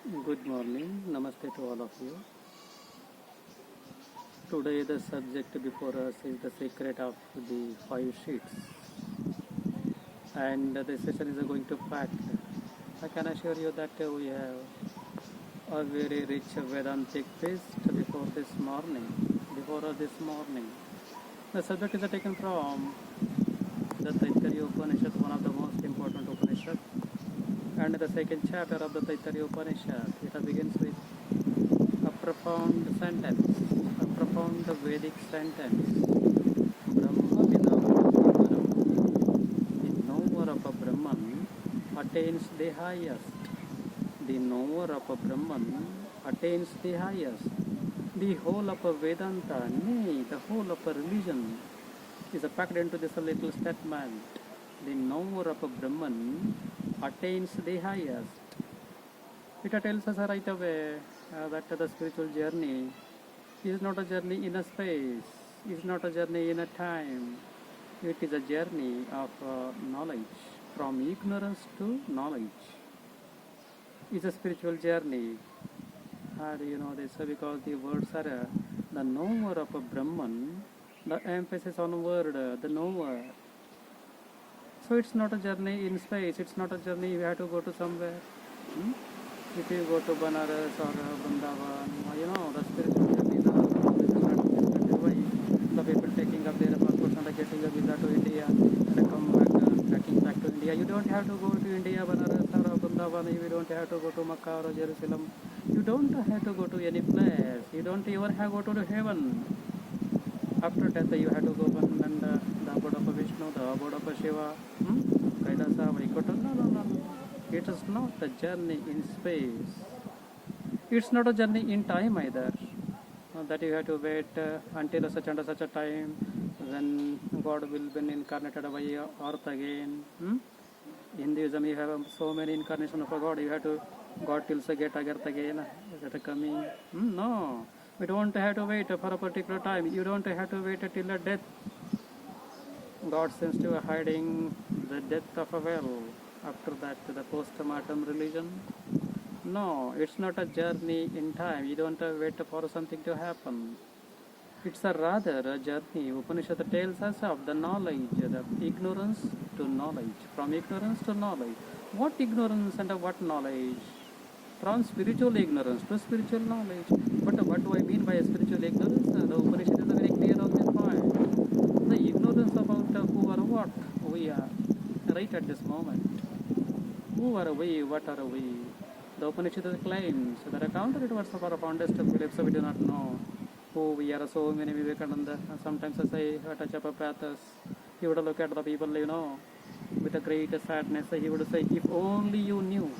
Good morning, Namaste to all of you. Today the subject before us is the secret of the five sheets, and the session is going to pack. I can assure you that we have a very rich Vedantic feast before this morning. Before us this morning, the subject is taken from the Taittiriya Upanishad, one of the most important Upanishad, and the second chapter of the Taittiriya Upanishad. It begins with a profound sentence, a profound Vedic sentence. Brahma Vidam, the knower of a Brahman attains the highest. The knower of a Brahman attains the highest. The whole of a Vedanta, nay, the whole of a religion is packed into this little statement. The knower of a Brahman attains the highest. It tells us right away that the spiritual journey is not a journey in a space, is not a journey in a time. It is a journey of knowledge, from ignorance to knowledge. It's a spiritual journey. How do you know this? Because the words are the knower of a Brahman, the emphasis on word, the knower. So it's not a journey in space, it's not a journey you have to go to somewhere. If you go to Banaras or Vrindavan, the spiritual journey, the people taking up their passports and getting a visa to India and come back, tracking back to India. You don't have to go to India, Banaras or Vrindavan, you don't have to go to Makkah or Jerusalem. You don't have to go to any place. You don't even have to go to heaven. After death, you have to go and the abode of Vishnu, the abode of Shiva, Kailasa, Vaikuntha. No. It is not a journey in space. It's not a journey in time either. That you have to wait until such and such a time when God will be incarnated by earth again. In Hinduism, you have so many incarnations of God. You have to God till get earth again. That coming. No, we don't have to wait for a particular time. You don't have to wait till a death. God seems to be hiding the death of a well. After that, the post-mortem religion. No, it's not a journey in time. You don't wait for something to happen. It's rather a journey. Upanishad tells us of the knowledge, the ignorance to knowledge, from ignorance to knowledge. What ignorance and what knowledge? From spiritual ignorance to spiritual knowledge. But what do I mean by spiritual ignorance? The Upanishad is very clear on this point. The ignorance about who or what we are right at this moment. Who are we? What are we? The Upanishad claims that are counterfeit words of our fondest beliefs, so we do not know who we are. So many Vivekananda, sometimes I say, touch up a pathos. He would look at the people, with a great sadness. He would say, if only you knew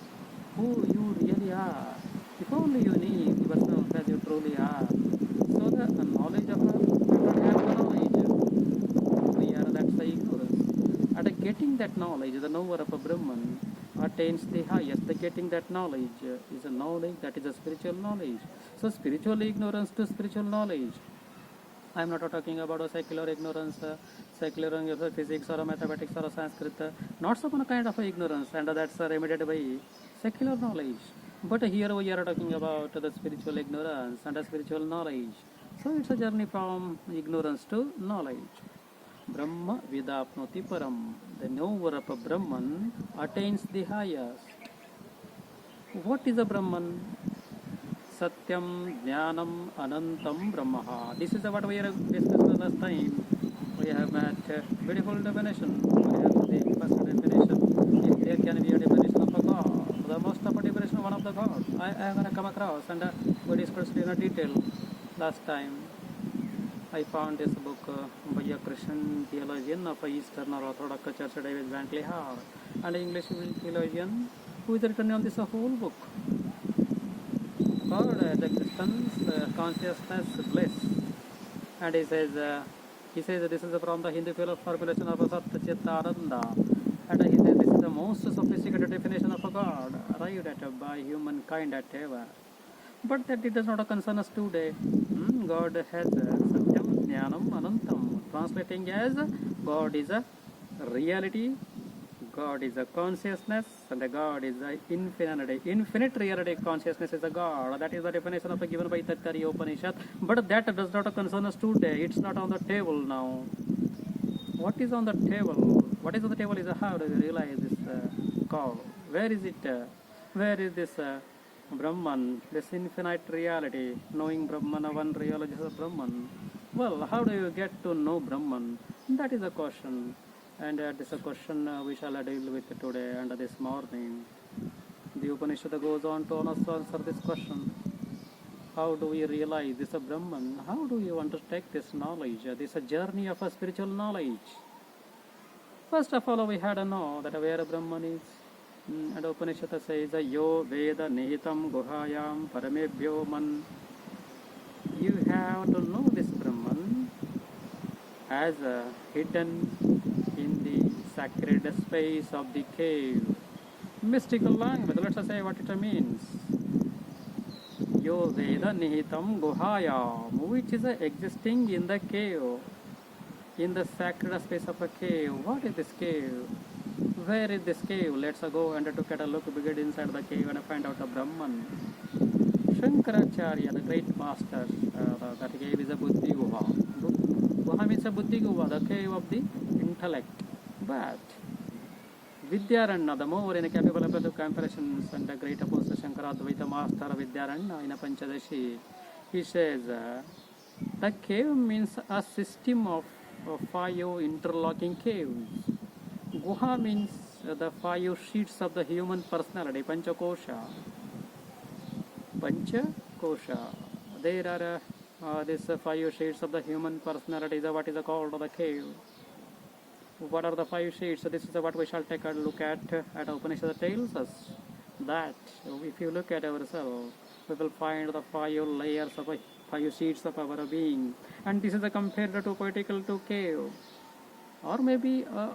who you really are, if only you knew yourself as you truly are. So the knowledge of we don't have the knowledge. We are, that's the ignorance. And getting that knowledge, the knower of a Brahman, attains the highest. The getting that knowledge is a knowledge that is a spiritual knowledge. So spiritual ignorance to spiritual knowledge. I am not talking about a secular ignorance, secular physics or mathematics or Sanskrit. Not some kind of ignorance, and that's remedied by secular knowledge. But here we are talking about the spiritual ignorance and the spiritual knowledge. So it's a journey from ignorance to knowledge. Brahma Vidapnoti Param. The knower of a Brahman attains the highest. What is a Brahman? Satyam Jnanam Anantam Brahmaha. This is what we have discussed last time. We have met beautiful definition. We have the first definition. If there can be a definition of a God, the most of a definition of one of the God. I have come across and we discussed in a detail last time. I found this book by a Christian theologian of Eastern or Orthodox Church, David Bentley Hart, and an English theologian who is written on this whole book called The Christian's Consciousness Bliss. And he says this is from the Hindu formulation of Satya Chitta Ananda. And he says this is the most sophisticated definition of a God arrived at by humankind at ever. But that it does not concern us today. God has Satyam Jnanam Anantam, translating as God is a reality, God is a consciousness and a God is a infinite. Infinite reality consciousness is a God. That is the definition of given by Tattari Upanishad. But that does not concern us today. It's not on the table now. What is on the table? What is on the table is how do we realize this call? Where is it? Where is this Brahman, this infinite reality, knowing Brahman, one reality is a Brahman? Well, how do you get to know Brahman? That is a question. And this is a question we shall deal with today and this morning. The Upanishad goes on to answer this question. How do we realize this Brahman? How do you want to take this knowledge, this journey of a spiritual knowledge? First of all, we had to know that where Brahman is. And Upanishad says, Yo Veda Nihitam Guhayam Paramebhyo Man. You have to know this Brahman as hidden in the sacred space of the cave. Mystical language, let us say what it means. Yo Veda Nihitam Guhayam, which is existing in the cave, in the sacred space of a cave. What is this cave? Where is this cave? Let's go and to get a look bigger inside the cave and find out the Brahman. Shankaracharya, the great master, that cave is a Buddhi Guha. Guha means a Buddhi Guha, the cave of the intellect. But Vidyaranya, the more in a capable of comparisons and the great apostle Shankaradvaita master Vidyaranya in a Panchadashi, he says the cave means a system of 5 interlocking caves. Guha means the 5 sheets of the human personality, Panchakosha. Panchakosha. There are these 5 sheets of the human personality. What is called the cave? What are the 5 sheets? So this is what we shall take a look at Upanishad tells us that if you look at ourselves, we will find the 5 layers of 5 sheets of our being. And this is compared to poetical to cave. Or maybe